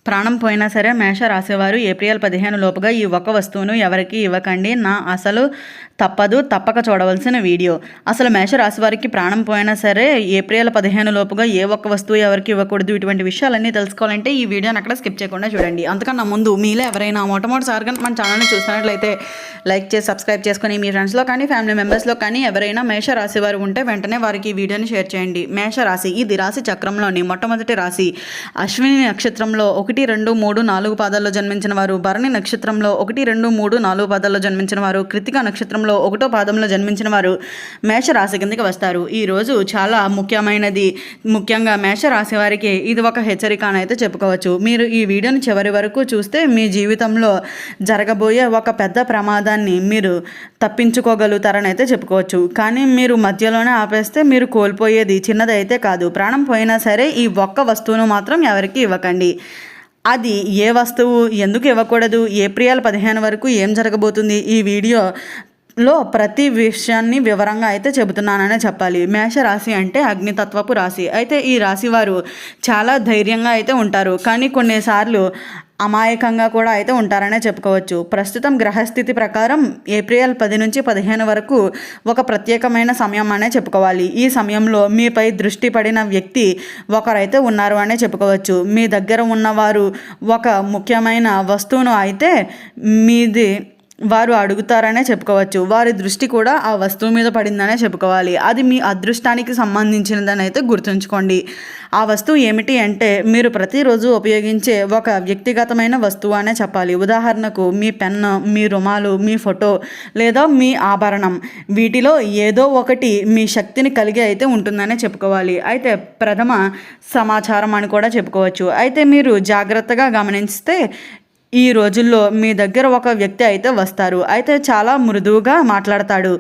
ప్రాణం పోయినా సరే మేష రాసేవారు ఏప్రిల్ 15 లోపుగా ఈ ఒక్క వస్తువును ఎవరికి ఇవ్వకండి. అసలు తప్పక చూడవలసిన వీడియో. అసలు మేష రాశి వారికి ప్రాణం పోయినా సరే ఏప్రిల్ 15 లోపుగా ఏ ఒక్క వస్తువు ఎవరికి ఇవ్వకూడదు. ఇటువంటి విషయాలన్నీ తెలుసుకోవాలంటే ఈ వీడియోని అక్కడ స్కిప్ చేయకుండా చూడండి. అంతకన్నా ముందు మీలో ఎవరైనా మొట్టమొదటిసారిగా మన ఛానల్ని చూస్తున్నట్లయితే లైక్ చేసి సబ్స్క్రైబ్ చేసుకొని మీ ఫ్రెండ్స్లో కానీ ఫ్యామిలీ మెంబర్స్లో కానీ ఎవరైనా మేష రాశి వారు ఉంటే వెంటనే వారికి ఈ వీడియోని షేర్ చేయండి. మేష రాశి ఇది రాశి చక్రంలోని మొట్టమొదటి రాశి. అశ్విని నక్షత్రంలో 1, 2, 3, 4 పాదాల్లో జన్మించిన వారు, భరణి నక్షత్రంలో 1, 2, 3, 4 పాదాల్లో జన్మించిన వారు, కృతిక నక్షత్రంలో 1వ పాదంలో జన్మించిన వారు మేషరాశి కిందకి వస్తారు. ఈరోజు చాలా ముఖ్యమైనది. ముఖ్యంగా మేషరాశి వారికి ఇది ఒక హెచ్చరిక అని అయితే చెప్పుకోవచ్చు. మీరు ఈ వీడియోని చివరి వరకు చూస్తే మీ జీవితంలో జరగబోయే ఒక పెద్ద ప్రమాదాన్ని మీరు తప్పించుకోగలుగుతారని అయితే చెప్పుకోవచ్చు. కానీ మీరు మధ్యలోనే ఆపేస్తే మీరు కోల్పోయేది చిన్నదైతే కాదు. ప్రాణం పోయినా సరే ఈ ఒక్క వస్తువును మాత్రం ఎవరికి ఇవ్వకండి. అది ఏ వస్తువు, ఎందుకు ఇవ్వకూడదు, ఏప్రిల్ 15 వరకు ఏం జరగబోతుంది, ఈ వీడియోలో ప్రతి విషయాన్ని వివరంగా అయితే చెబుతున్నాననే చెప్పాలి. మేషరాశి అంటే అగ్నితత్వపు రాశి. అయితే ఈ రాశి వారు చాలా ధైర్యంగా అయితే ఉంటారు, కానీ కొన్నిసార్లు అమాయకంగా కూడా అయితే ఉంటారనే చెప్పుకోవచ్చు. ప్రస్తుతం గ్రహస్థితి ప్రకారం ఏప్రిల్ 10 నుంచి 15 వరకు ఒక ప్రత్యేకమైన సమయం అనే చెప్పుకోవాలి. ఈ సమయంలో మీపై దృష్టి పడిన వ్యక్తి ఒకరైతే ఉన్నారు అనే చెప్పుకోవచ్చు. మీ దగ్గర ఉన్నవారు ఒక ముఖ్యమైన వస్తువును అయితే మీది వారు అడుగుతారనే చెప్పుకోవచ్చు. వారి దృష్టి కూడా ఆ వస్తువు మీద పడిందనే చెప్పుకోవాలి. అది మీ అదృష్టానికి సంబంధించినదని అయితే గుర్తుంచుకోండి. ఆ వస్తువు ఏమిటి అంటే మీరు ప్రతిరోజు ఉపయోగించే ఒక వ్యక్తిగతమైన వస్తువు అనే చెప్పాలి. ఉదాహరణకు మీ పెన్ను, మీ రుమాలు, మీ ఫోటో లేదా మీ ఆభరణం. వీటిలో ఏదో ఒకటి మీ శక్తిని కలిగి అయితే ఉంటుందనే చెప్పుకోవాలి. అయితే ప్రథమ సమాచారం అని కూడా చెప్పుకోవచ్చు. అయితే మీరు జాగ్రత్తగా గమనిస్తే ఈ రోజుల్లో మీ దగ్గర ఒక వ్యక్తి అయితే వస్తారు. అయితే చాలా మృదువుగా మాట్లాడతాడు.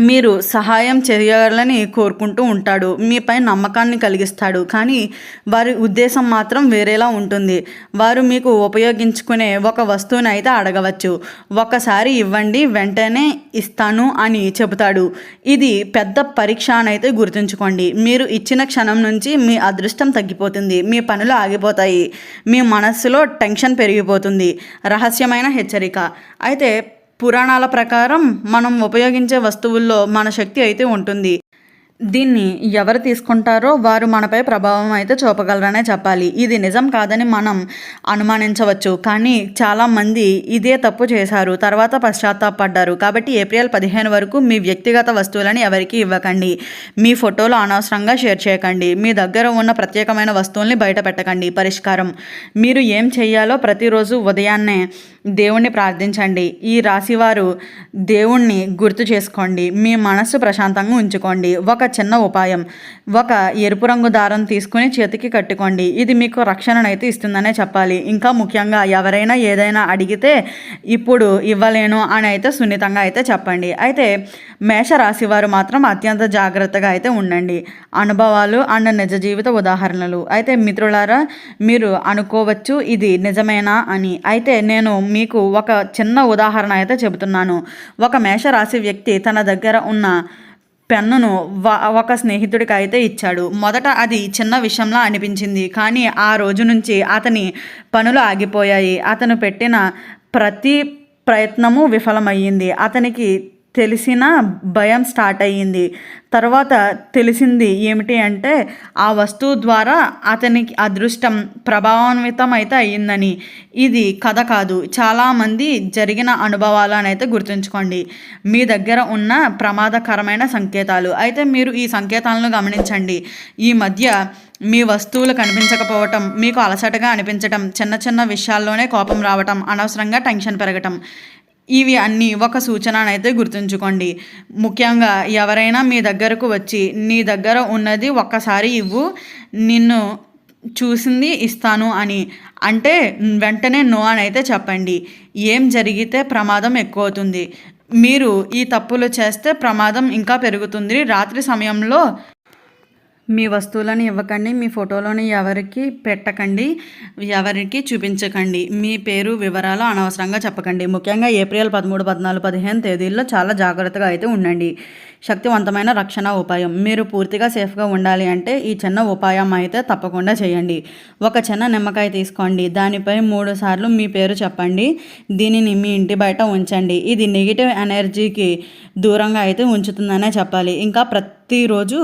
మీరు సహాయం చేయాలని కోరుకుంటూ ఉంటాడు. మీపై నమ్మకాన్ని కలిగిస్తాడు. కానీ వారి ఉద్దేశం మాత్రం వేరేలా ఉంటుంది. వారు మీకు ఉపయోగించుకునే ఒక వస్తువుని అయితే అడగవచ్చు. ఒకసారి ఇవ్వండి, వెంటనే ఇస్తాను అని చెబుతాడు. ఇది పెద్ద పరీక్ష అని అయితే గుర్తుంచుకోండి. మీరు ఇచ్చిన క్షణం నుంచి మీ అదృష్టం తగ్గిపోతుంది. మీ పనులు ఆగిపోతాయి. మీ మనస్సులో టెన్షన్ పెరిగిపోతుంది. రహస్యమైన హెచ్చరిక. అయితే పురాణాల ప్రకారం మనం ఉపయోగించే వస్తువుల్లో మన శక్తి అయితే ఉంటుంది. దీన్ని ఎవరు తీసుకుంటారో వారు మనపై ప్రభావం అయితే చూపగలరనే చెప్పాలి. ఇది నిజం కాదని మనం అనుమానించవచ్చు, కానీ చాలామంది ఇదే తప్పు చేశారు, తర్వాత పశ్చాత్తాపడ్డారు. కాబట్టి ఏప్రిల్ 15 వరకు మీ వ్యక్తిగత వస్తువులను ఎవరికి ఇవ్వకండి. మీ ఫోటోలు అనవసరంగా షేర్ చేయకండి. మీ దగ్గర ఉన్న ప్రత్యేకమైన వస్తువుల్ని బయట పెట్టకండి. పరిష్కారం: మీరు ఏం చేయాలో ప్రతిరోజు ఉదయాన్నే దేవుణ్ణి ప్రార్థించండి. ఈ రాశివారు దేవుణ్ణి గుర్తు చేసుకోండి. మీ మనస్సు ప్రశాంతంగా ఉంచుకోండి. ఒక చిన్న ఉపాయం: ఒక ఎరుపు రంగు దారం తీసుకుని చేతికి కట్టుకోండి. ఇది మీకు రక్షణనైతే ఇస్తుందనే చెప్పాలి. ఇంకా ముఖ్యంగా ఎవరైనా ఏదైనా అడిగితే ఇప్పుడు ఇవ్వలేను అని అయితే సున్నితంగా అయితే చెప్పండి. అయితే మేషరాశి వారు మాత్రం అత్యంత జాగ్రత్తగా అయితే ఉండండి. అనుభవాలు అండ్ నిజ జీవిత ఉదాహరణలు. అయితే మిత్రులారా, మీరు అనుకోవచ్చు ఇది నిజమేనా అని. అయితే నేను మీకు ఒక చిన్న ఉదాహరణ అయితే చెబుతున్నాను. ఒక మేషరాశి వ్యక్తి తన దగ్గర ఉన్న పెన్నును ఒక స్నేహితుడికి అయితే ఇచ్చాడు. మొదట అది చిన్న విషయంలా అనిపించింది, కానీ ఆ రోజు నుంచి అతని పనులు ఆగిపోయాయి. అతను పెట్టిన ప్రతి ప్రయత్నము విఫలమయ్యింది. అతనికి తెలిసిన భయం స్టార్ట్ అయ్యింది. తర్వాత తెలిసింది ఏమిటి అంటే ఆ వస్తువు ద్వారా అతనికి అదృష్టం ప్రభావాన్వితం అయితే అయ్యిందని. ఇది కథ కాదు, చాలామంది జరిగిన అనుభవాలు అని అయితే గుర్తుంచుకోండి. మీ దగ్గర ఉన్న ప్రమాదకరమైన సంకేతాలు. అయితే మీరు ఈ సంకేతాలను గమనించండి. ఈ మధ్య మీ వస్తువులు కనిపించకపోవటం, మీకు అలసటగా అనిపించటం, చిన్న చిన్న విషయాల్లోనే కోపం రావటం, అనవసరంగా టెన్షన్ పెరగటం, ఇవి అన్నీ ఒక సూచననైతే గుర్తుంచుకోండి. ముఖ్యంగా ఎవరైనా మీ దగ్గరకు వచ్చి నీ దగ్గర ఉన్నది ఒక్కసారి ఇవ్వు, నిన్ను చూసింది ఇస్తాను అని అంటే వెంటనే నో అని అయితే చెప్పండి. ఏం జరిగితే ప్రమాదం ఎక్కువ అవుతుంది. మీరు ఈ తప్పులు చేస్తే ప్రమాదం ఇంకా పెరుగుతుంది. రాత్రి సమయంలో మీ వస్తువులను ఇవ్వకండి, మీ ఫోటోలను ఎవరికి పెట్టకండి, ఎవరికి చూపించకండి, మీ పేరు వివరాలు అనవసరంగా చెప్పకండి. ముఖ్యంగా ఏప్రిల్ 13, 14, 15 తేదీల్లో చాలా జాగ్రత్తగా అయితే ఉండండి. శక్తివంతమైన రక్షణ ఉపాయం. మీరు పూర్తిగా సేఫ్గా ఉండాలి అంటే ఈ చిన్న ఉపాయం అయితే తప్పకుండా చేయండి. ఒక చిన్న నిమ్మకాయ తీసుకోండి, దానిపై 3 సార్లు మీ పేరు చెప్పండి. దీనిని మీ ఇంటి బయట ఉంచండి. ఇది నెగిటివ్ ఎనర్జీకి దూరంగా అయితే ఉంచుతుందనే చెప్పాలి. ఇంకా ప్రతిరోజు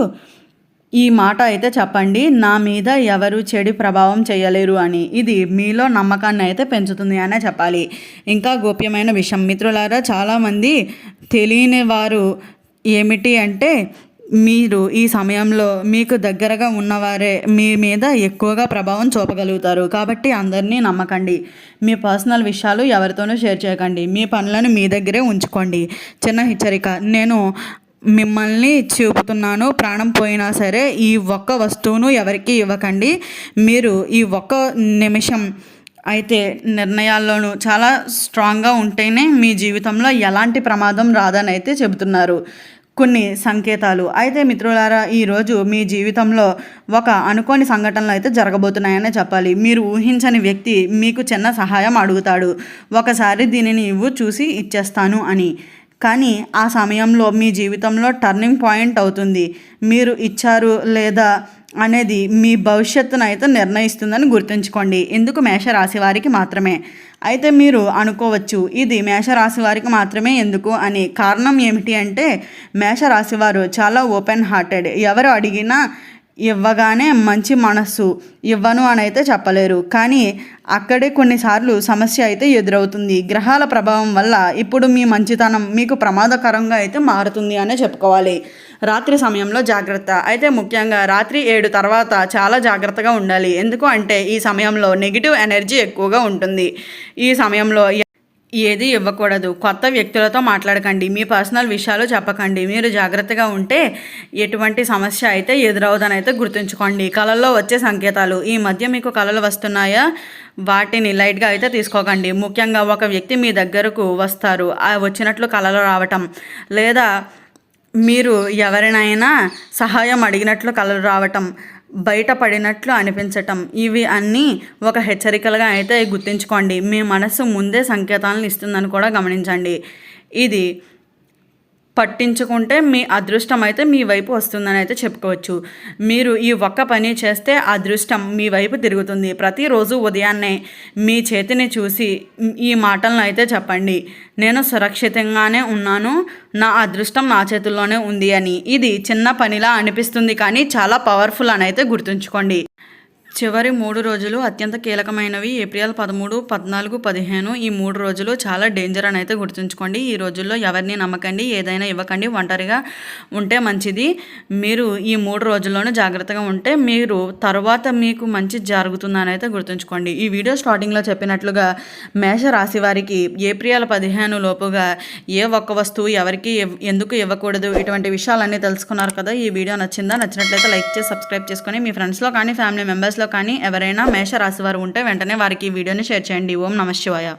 ఈ మాట అయితే చెప్పండి, నా మీద ఎవరు చెడు ప్రభావం చేయలేరు అని. ఇది మీలో నమ్మకాన్ని అయితే పెంచుతుంది అనే చెప్పాలి. ఇంకా గోప్యమైన విషయం మిత్రులారా, చాలామంది తెలియని వారు ఏమిటి అంటే, మీరు ఈ సమయంలో మీకు దగ్గరగా ఉన్నవారే మీ మీద ఎక్కువగా ప్రభావం చూపగలుగుతారు. కాబట్టి అందరినీ నమ్మకండి. మీ పర్సనల్ విషయాలు ఎవరితోనూ షేర్ చేయకండి. మీ పనులను మీ దగ్గరే ఉంచుకోండి. చిన్న హెచ్చరిక, నేను మిమ్మల్ని చూపుతున్నాను. ప్రాణం పోయినా సరే ఈ ఒక్క వస్తువును ఎవరికి ఇవ్వకండి. మీరు ఈ ఒక్క నిమిషం అయితే నిర్ణయాల్లోనూ చాలా స్ట్రాంగ్గా ఉంటేనే మీ జీవితంలో ఎలాంటి ప్రమాదం రాదని అయితే చెబుతున్నారు. కొన్ని సంకేతాలు అయితే మిత్రులారా, ఈరోజు మీ జీవితంలో ఒక అనుకోని సంఘటనలు అయితే జరగబోతున్నాయనే చెప్పాలి. మీరు ఊహించని వ్యక్తి మీకు చిన్న సహాయం అడుగుతాడు. ఒకసారి దీనిని ఇవ్వు, చూసి ఇచ్చేస్తాను అని. కానీ ఆ సమయంలో మీ జీవితంలో టర్నింగ్ పాయింట్ అవుతుంది. మీరు ఇచ్చారు లేదా అనేది మీ భవిష్యత్తును అయితే నిర్ణయిస్తుందని గుర్తుంచుకోండి. ఎందుకు మేషరాశి వారికి మాత్రమే. అయితే మీరు అనుకోవచ్చు, ఇది మేషరాశి వారికి మాత్రమే ఎందుకు అని. కారణం ఏమిటి అంటే, మేషరాశి వారు చాలా ఓపెన్ హార్టెడ్. ఎవరు అడిగినా ఇవ్వగానే మంచి మనస్సు, ఇవ్వను అని అయితే చెప్పలేరు. కానీ అక్కడే కొన్నిసార్లు సమస్య అయితే ఎదురవుతుంది. గ్రహాల ప్రభావం వల్ల ఇప్పుడు మీ మంచితనం మీకు ప్రమాదకరంగా అయితే మారుతుంది అనే చెప్పుకోవాలి. రాత్రి సమయంలో జాగ్రత్త. అయితే ముఖ్యంగా రాత్రి 7 తర్వాత చాలా జాగ్రత్తగా ఉండాలి. ఎందుకు అంటే ఈ సమయంలో నెగిటివ్ ఎనర్జీ ఎక్కువగా ఉంటుంది. ఈ సమయంలో ఏది ఇవ్వకూడదు. కొత్త వ్యక్తులతో మాట్లాడకండి. మీ పర్సనల్ విషయాలు చెప్పకండి. మీరు జాగ్రత్తగా ఉంటే ఎటువంటి సమస్య అయితే ఎదురవుదని అయితే గుర్తుంచుకోండి. కళల్లో వచ్చే సంకేతాలు. ఈ మధ్య మీకు కళలు వస్తున్నాయా? వాటిని లైట్గా అయితే తీసుకోకండి. ముఖ్యంగా ఒక వ్యక్తి మీ దగ్గరకు వస్తారు, వచ్చినట్లు కళలు రావటం, లేదా మీరు ఎవరినైనా సహాయం అడిగినట్లు కళలు రావటం, బయటపడినట్లు అనిపించటం, ఇవి అన్నీ ఒక హెచ్చరికలుగా అయితే గుర్తుంచుకోండి. మీ మనసు ముందే సంకేతాలను ఇస్తుందని కూడా గమనించండి. ఇది పట్టించుకుంటే మీ అదృష్టం అయితే మీ వైపు వస్తుందని అయితే చెప్పుకోవచ్చు. మీరు ఈ ఒక్క పని చేస్తే అదృష్టం మీ వైపు తిరుగుతుంది. ప్రతిరోజు ఉదయాన్నే మీ చేతిని చూసి ఈ మాటలను అయితే చెప్పండి, నేను సురక్షితంగానే ఉన్నాను, నా అదృష్టం నా చేతుల్లోనే ఉంది అని. ఇది చిన్న పనిలా అనిపిస్తుంది కానీ చాలా పవర్ఫుల్ అని అయితే గుర్తుంచుకోండి. చివరి 3 రోజులు అత్యంత కీలకమైనవి. ఏప్రిల్ 13, 14, 15 ఈ 3 రోజులు చాలా డేంజర్ అని అయితే గుర్తుంచుకోండి. ఈ రోజుల్లో ఎవరిని నమ్మకండి, ఏదైనా ఇవ్వకండి, ఒంటరిగా ఉంటే మంచిది. మీరు ఈ 3 రోజుల్లోనూ జాగ్రత్తగా ఉంటే మీరు తర్వాత మీకు మంచి జరుగుతుందని అయితే గుర్తుంచుకోండి. ఈ వీడియో స్టార్టింగ్లో చెప్పినట్లుగా మేషరాశి వారికి ఏప్రిల్ 15 లోపుగా ఏ ఒక్క వస్తువు ఎవరికి ఎందుకు ఇవ్వకూడదు, ఇటువంటి విషయాలన్నీ తెలుసుకున్నారు కదా. ఈ వీడియో నచ్చిందా? నచ్చినట్లయితే లైక్ చేసి సబ్స్క్రైబ్ చేసుకొని మీ ఫ్రెండ్స్లో కానీ ఫ్యామిలీ మెంబర్స్లో కానీ ఎవరైనా మేషరాశి వారు ఉంటే వెంటనే వారికి ఈ వీడియోని షేర్ చేయండి. ఓం నమః శివాయ.